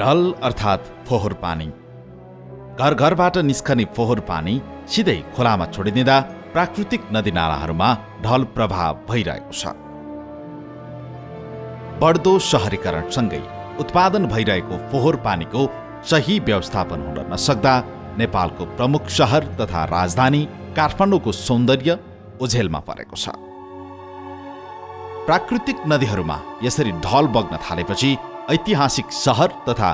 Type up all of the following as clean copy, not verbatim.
ढल अर्थात् फोहोर पानी। घर घरबाट निस्कने फोहोर पानी सिधै खोलामा छोडिदिँदा प्राकृतिक नदीनालाहरूमा ढल प्रभाव भइरहेको छ। बढ्दो शहरीकरणसँगै उत्पादन भइरहेको फोहोर पानीको सही व्यवस्थापन हुन नसक्दा नेपालको प्रमुख शहर तथा राजधानी काठमाडौँको सौन्दर्य ओझेलमा परेको छ। प्राकृतिक नदीहरूमा यसरी ढल बग्न थालेपछि ऐतिहासिक शहर तथा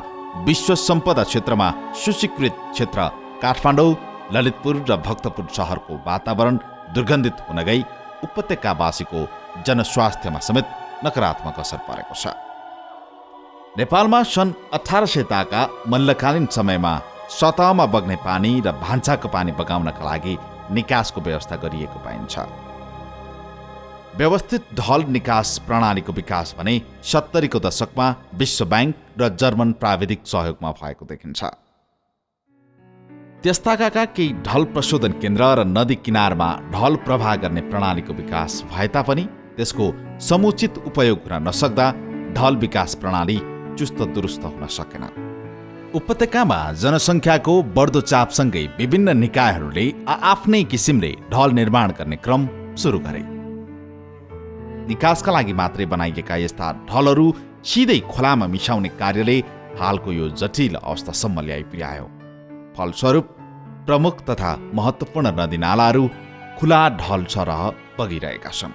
विश्व सम्पदा क्षेत्रमा सुस्वीकृत क्षेत्र काठमाडौँ, ललितपुर र भक्तपुर शहरको वातावरण दुर्गन्धित हुन गई उपत्यकावासीको जनस्वास्थ्यमा समेत नकारात्मक असर परेको छ। नेपालमा सन् 1800 का मल्लकालीन समयमा सतहमा बग्ने पानी र भान्साको पानी बगाउनका लागि निकासको व्यवस्था गरिएको पाइन्छ। व्यवस्थित ढल निकास प्रणालीको विकास भने 70 को दशकमा विश्व ब्याङ्क र जर्मन प्राविधिक सहयोगमा भएको देखिन्छ। त्यस्ताका केही ढल प्रशोधन केन्द्र र नदी किनारमा ढल प्रवाह गर्ने प्रणालीको विकास भए तापनि त्यसको समुचित उपयोग हुन नसक्दा ढल विकास प्रणाली चुस्त दुरुस्त हुन सकेन। उपत्यकामा जनसङ्ख्याको बढ्दो चापसँगै विभिन्न निकायहरूले आफ्नै किसिमले ढल निर्माण गर्ने क्रम सुरु गरे। निकासका लागि मात्रै बनाइएका यस्ता ढलहरू सिधै खोलामा मिसाउने कार्यले हालको यो जटिल अवस्थासम्म ल्याइ पुर्यायो। फलस्वरूप प्रमुख तथा महत्त्वपूर्ण नदीनालाहरू खुला ढल सरह बगिरहेका छन्।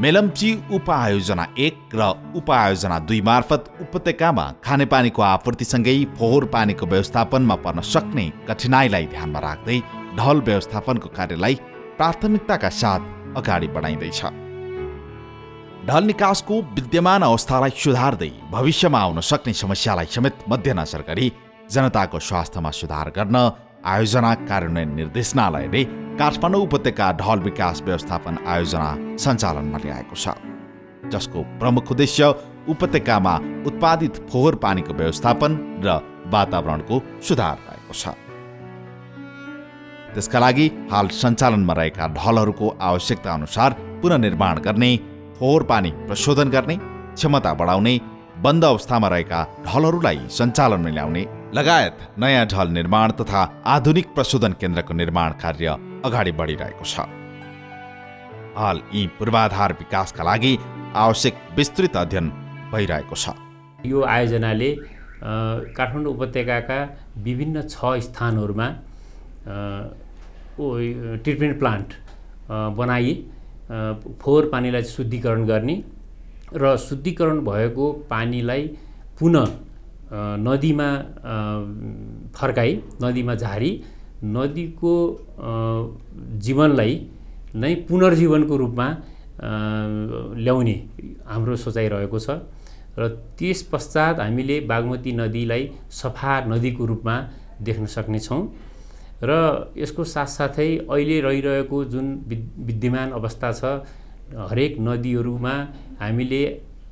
मेलम्ची उपआयोजना 1 र उपआयोजना 2 मार्फत उपत्यकामा खानेपानीको आपूर्तिसँगै फोहोर पानीको व्यवस्थापनमा पर्न सक्ने कठिनाइलाई ध्यानमा राख्दै ढल व्यवस्थापनको कार्यलाई प्राथमिकताका साथ अगाडि बढाइँदैछ। ढल निकासको विद्यमान अवस्थालाई सुधार्दै भविष्यमा आउन सक्ने समस्यालाई समेत मध्यनजर गरी जनताको स्वास्थ्यमा सुधार गर्न आयोजना कार्यान्वयन निर्देशनालयले काठमाडौँ उपत्यका ढल विकास व्यवस्थापन आयोजना सञ्चालनमा ल्याएको छ, जसको प्रमुख उद्देश्य उपत्यकामा उत्पादित फोहोर पानीको व्यवस्थापन र वातावरणको सुधार रहेको छ। त्यसका लागि हाल सञ्चालनमा रहेका ढलहरूको आवश्यकता अनुसार पुनर्निर्माण गर्ने, फोहोर पानी प्रशोधन गर्ने, क्षमता बढाउने, बन्द अवस्थामा रहेका ढलहरूलाई सञ्चालनमा ल्याउने लगायत नयाँ ढल निर्माण तथा आधुनिक प्रशोधन केन्द्रको निर्माण कार्य अगाडि बढिरहेको छ। हाल यी पूर्वाधार विकासका लागि आवश्यक विस्तृत अध्ययन भइरहेको छ। यो आयोजनाले काठमाडौँ उपत्यकाका विभिन्न 6 स्थानहरूमा ट्रिटमेन्ट प्लान्ट बनाई फोहोर पानीलाई शुद्धिकरण गर्ने र शुद्धिकरण भएको पानीलाई पुनः नदीमा फर्काई, नदीमा झारी नदीको जीवनलाई नै पुनर्जीवनको रूपमा ल्याउने हाम्रो सोचाइ रहेको छ। र त्यस पश्चात हामीले बागमती नदीलाई सफा नदीको रूपमा देख्न सक्नेछौँ। र यसको साथसाथै अहिले रहिरहेको जुन विद्यमान अवस्था छ, हरेक नदीहरूमा हामीले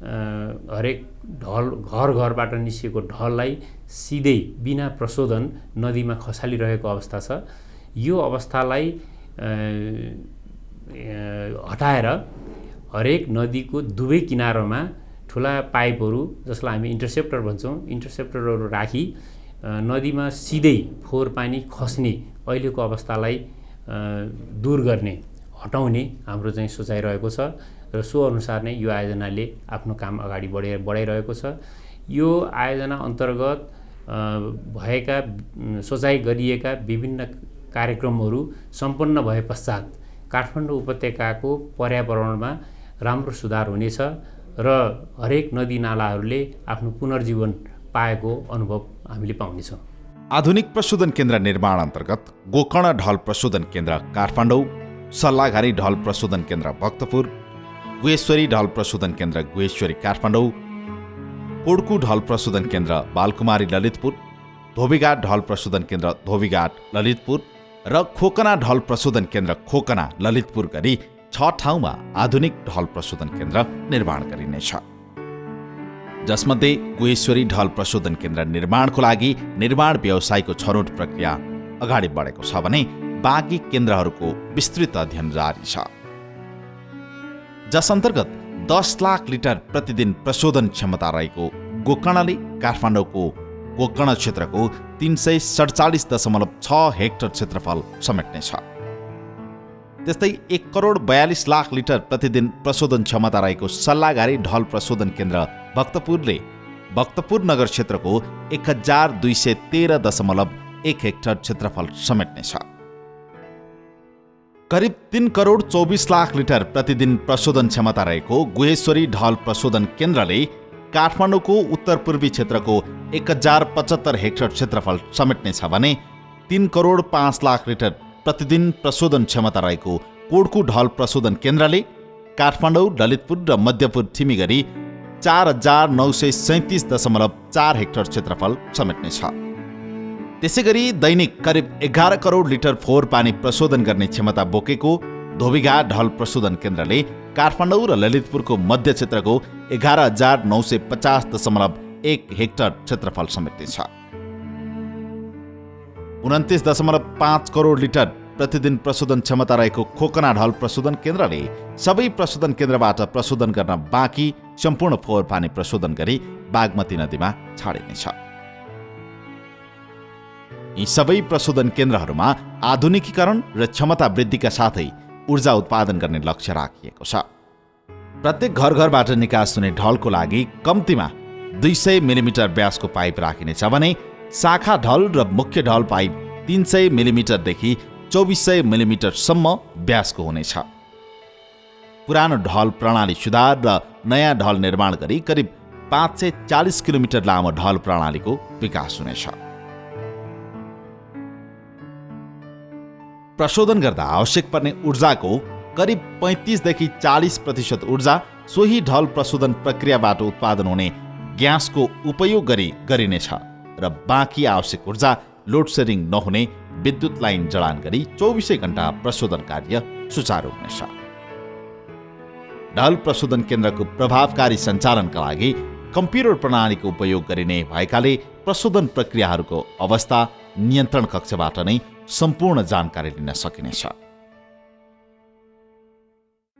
हरेक ढल घर घरबाट निस्केको ढललाई सिधै बिना प्रशोधन नदीमा खसालिरहेको अवस्था छ। यो अवस्थालाई हटाएर हरेक नदीको दुवै किनारमा ठुला पाइपहरू, जसलाई हामी इन्टरसेप्टर भन्छौँ, इन्टरसेप्टरहरू राखी नदीमा सिधै फोहोर पानी खस्ने अहिलेको अवस्थालाई दूर गर्ने, हटाउने हाम्रो चाहिँ सोचाइ रहेको छ। र सो अनुसार नै यो आयोजनाले आफ्नो काम अगाडि बढाइरहेको छ। यो आयोजना अन्तर्गत भएका सोचाइ गरिएका विभिन्न कार्यक्रमहरू सम्पन्न भए पश्चात काठमाडौँ उपत्यकाको पर्यावरणमा राम्रो सुधार हुनेछ र हरेक नदीनालाहरूले आफ्नो पुनर्जीवन पाएको अनुभव हामीले पाउनेछौँ। आधुनिक प्रशोधन केन्द्र निर्माण अन्तर्गत गोकर्ण ढल प्रशोधन केन्द्र काठमाडौँ, सल्लाघारी ढल प्रशोधन केन्द्र भक्तपुर, गुहेश्वरी ढल प्रशोधन केन्द्र गुहेश्वरी काठमाडौँ, पोड्कु ढल प्रशोधन केन्द्र बालकुमारी ललितपुर, धोबीघाट ढल प्रशोधन केन्द्र धोबीघाट ललितपुर र खोकना ढल प्रशोधन केन्द्र खोकना ललितपुर गरी 6 ठाउँमा आधुनिक ढल प्रशोधन केन्द्र निर्माण गरिनेछ। जसमध्ये गुहेश्वरी ढल प्रशोधन केन्द्र निर्माणको लागि निर्माण व्यवसायको छनौट प्रक्रिया अगाडि बढेको छ भने बाँकी केन्द्रहरूको विस्तृत अध्ययन जारी छ। जस अन्तर्गत 10 लाख लिटर प्रतिदिन प्रशोधन क्षमता रहेको गोकर्णले काठमाडौँको गोकर्ण क्षेत्रको 347.6 हेक्टर क्षेत्रफल भर्नेछ। त्यस्तै 1,42,00,000 लिटर प्रतिदिन प्रशोधन क्षमता रहेको सल्लाहगारी ढल प्रशोधन केन्द्र भक्तपुरले भक्तपुर नगर क्षेत्रको 1,213.1 हेक्टर क्षेत्रफल समेट्नेछ। करिब 3,24,00,000 लिटर प्रतिदिन प्रशोधन क्षमता रहेको गुहेश्वरी ढल प्रशोधन केन्द्रले काठमाडौँको उत्तर पूर्वी क्षेत्रको 1,075 हेक्टर क्षेत्रफल समेट्नेछ भने 3,05,00,000 लिटर प्रतिदिन प्रशोधन क्षमता रहेको कोड्कु ढल प्रशोधन केन्द्रले काठमाडौँ, ललितपुर र मध्यपुर थिमी गरी 4,937.4 हेक्टर क्षेत्रफल समेट्नेछ। त्यसैगरी दैनिक करिब 11 करोड लिटर फोहोर पानी प्रशोधन गर्ने क्षमता बोकेको धोबीघाट ढल प्रशोधन केन्द्रले काठमाडौँ र ललितपुरको मध्य क्षेत्रको 11,950.1 हेक्टर क्षेत्रफल समेट्नेछ। 29.5 करोड लिटर प्रतिदिन प्रशोधन क्षमता रहेको खोकना ढल प्रशोधन केन्द्रले सबै प्रशोधन केन्द्रबाट प्रशोधन गर्न बाँकी सम्पूर्ण फोहोर पानी प्रशोधन गरी बागमती नदीमा छाडिनेछ। यी सबै प्रशोधन केन्द्रहरूमा आधुनिकीकरण र क्षमता वृद्धिका साथै ऊर्जा उत्पादन गर्ने लक्ष्य राखिएको छ। प्रत्येक घरबाट निकास हुने ढलको लागि कम्तीमा 200 मिलिमिटर व्यासको पाइप राखिनेछ भने शाखा ढल र मुख्य ढल पाइप 300 मिलिमिटरदेखि 2400 मिलिमिटरसम्म व्यासको हुनेछ। पुरानो ढल प्रणाली सुधार र नयाँ ढल निर्माण गरी करिब 540 किलोमिटर लामो ढल प्रणालीको विकास हुनेछ। प्रशोधन गर्दा आवश्यक पर्ने ऊर्जाको करिब 35देखि 40% ऊर्जा सोही ढल प्रशोधन प्रक्रियाबाट उत्पादन हुने ग्यासको उपयोग गरी गरिनेछ र बाँकी आवश्यक ऊर्जा लोड सेडिङ नहुने विद्युत लाइन जडान गरी 24 घण्टा प्रशोधन कार्य सुचारू हुनेछ। ढल प्रशोधन केन्द्रको प्रभावकारी सञ्चालनका लागि कम्प्युटर प्रणालीको उपयोग गरिने भएकाले प्रशोधन प्रक्रियाहरूको अवस्था नियन्त्रण कक्षबाट नै सम्पूर्ण जानकारी लिन सकिनेछ।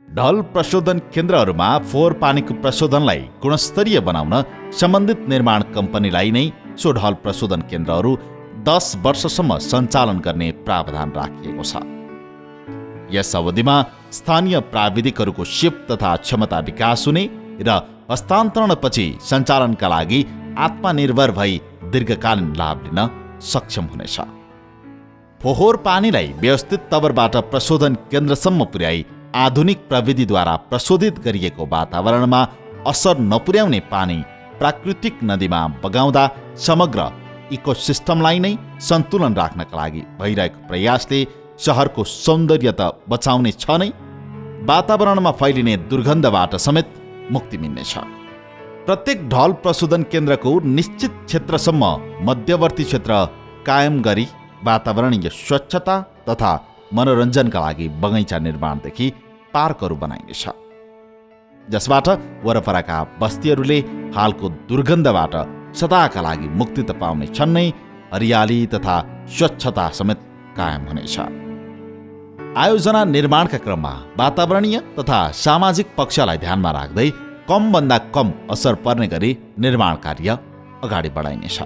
ढल प्रशोधन केन्द्रहरूमा फोहोर पानीको प्रशोधनलाई गुणस्तरीय बनाउन सम्बन्धित निर्माण कम्पनीलाई नै सो ढल प्रशोधन केन्द्रहरू 10 वर्षसम्म सञ्चालन गर्ने प्रावधान राखिएको छ। यस अवधिमा स्थानीय प्राविधिकहरूको सिप तथा क्षमता विकास हुने र हस्तान्तरणपछि सञ्चालनका लागि आत्मनिर्भर भई दीर्घकालीन लाभ लिन सक्षम हुनेछ। फोहोर पानीलाई व्यवस्थित तवरबाट प्रशोधन केन्द्रसम्म पुर्याई आधुनिक प्रविधिद्वारा प्रशोधित गरिएको वातावरणमा असर नपुर्याउने पानी प्राकृतिक नदीमा बगाउँदा समग्र इकोसिस्टमलाई नै सन्तुलन राख्नका लागि भइरहेको प्रयासले सहरको सौन्दर्य त बचाउने छ नै, वातावरणमा फैलिने दुर्गन्धबाट समेत मुक्ति मिल्नेछ। प्रत्येक ढल प्रशोधन केन्द्रको निश्चित क्षेत्रसम्म मध्यवर्ती क्षेत्र कायम गरी वातावरणीय स्वच्छता तथा मनोरञ्जनका लागि बगैँचा निर्माणदेखि पार्कहरू बनाइनेछ, जसबाट वरपरका बस्तीहरूले हालको दुर्गन्धबाट सदाका लागि मुक्ति त पाउने छन् नै, हरियाली तथा स्वच्छता समेत कायम हुनेछ। आयोजना निर्माणका क्रममा वातावरणीय तथा सामाजिक पक्षलाई ध्यानमा राख्दै कमभन्दा कम असर पर्ने गरी निर्माण कार्य अगाडि बढाइनेछ।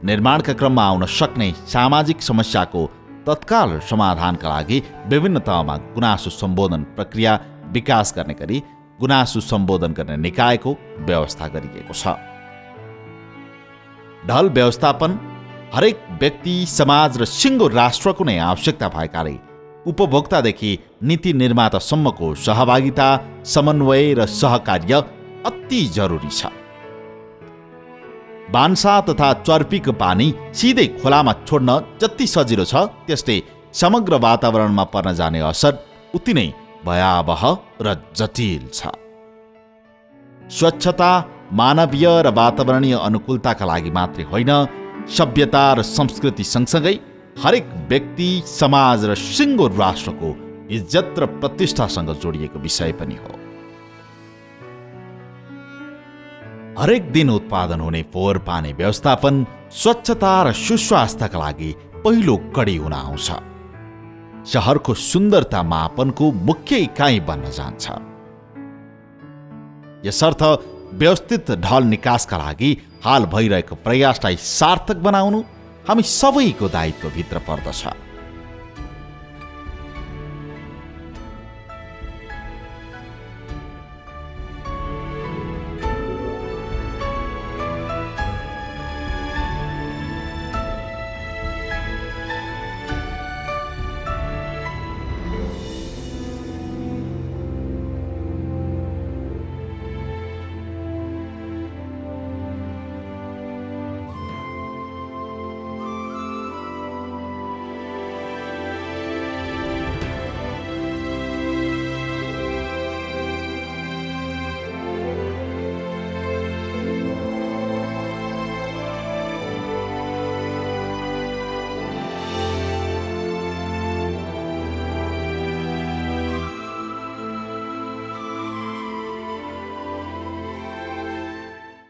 निर्माणका क्रममा आउन सक्ने सामाजिक समस्याको तत्काल समाधानका लागि विभिन्न तहमा गुनासो सम्बोधन प्रक्रिया विकास गर्ने गरी गुनासो सम्बोधन गर्ने निकायको व्यवस्था गरिएको छ। ढल व्यवस्थापन हरेक व्यक्ति, समाज र सिङ्गो राष्ट्रको नै आवश्यकता भएकाले उपभोक्तादेखि नीति निर्मातासम्मको सहभागिता, समन्वय र सहकार्य अति जरुरी छ। भान्सा तथा चर्पीको पानी सिधै खोलामा छोड्न जति सजिलो छ, त्यस्तै समग्र वातावरणमा पर्न जाने असर उति नै भयावह र जटिल छ। स्वच्छता मानवीय र वातावरणीय अनुकूलताका लागि मात्रै होइन, सभ्यता र संस्कृति सँगसँगै हरेक व्यक्ति, समाज र सिङ्गो राष्ट्रको इज्जत र प्रतिष्ठासँग जोडिएको विषय पनि हो। हरेक दिन उत्पादन हुने फोहोर पानी व्यवस्थापन स्वच्छता र सुस्वास्थ्यका लागि पहिलो कडी हुन आउँछ। शहरको सुन्दरता मापनको मुख्य इकाइ बन्न जान्छ। यसर्थ व्यवस्थित ढल निकासका लागि हाल भइरहेको प्रयासलाई सार्थक बनाउनु हामी सबैको दायित्वभित्र पर्दछ।